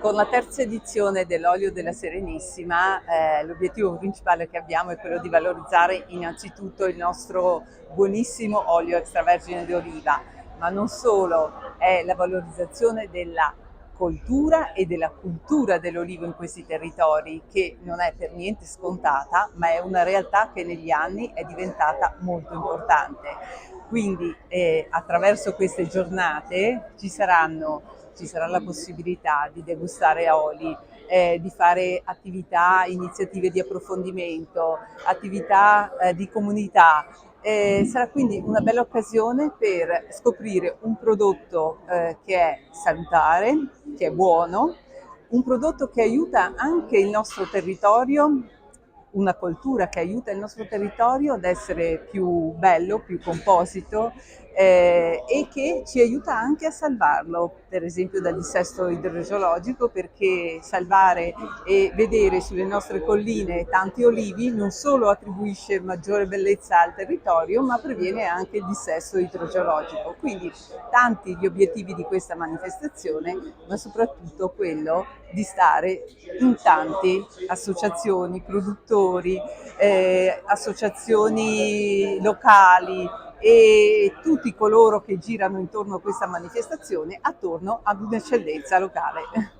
Con la terza edizione dell'Olio della Serenissima, l'obiettivo principale che abbiamo è quello di valorizzare innanzitutto il nostro buonissimo olio extravergine di oliva, ma non solo, è la valorizzazione della coltura e della cultura dell'olivo in questi territori, che non è per niente scontata, ma è una realtà che negli anni è diventata molto importante. Quindi attraverso queste giornate ci sarà la possibilità di degustare oli, di fare attività, iniziative di approfondimento, attività di comunità. Sarà quindi una bella occasione per scoprire un prodotto che è salutare, che è buono, un prodotto che aiuta anche il nostro territorio, una coltura che aiuta il nostro territorio ad essere più bello, più composito e che ci aiuta anche a salvarlo, per esempio dal dissesto idrogeologico, perché salvare e vedere sulle nostre colline tanti olivi non solo attribuisce maggiore bellezza al territorio, ma previene anche il dissesto idrogeologico. Quindi tanti gli obiettivi di questa manifestazione, ma soprattutto quello di stare in tanti associazioni, produttori, associazioni locali e tutti coloro che girano intorno a questa manifestazione attorno ad un'eccellenza locale.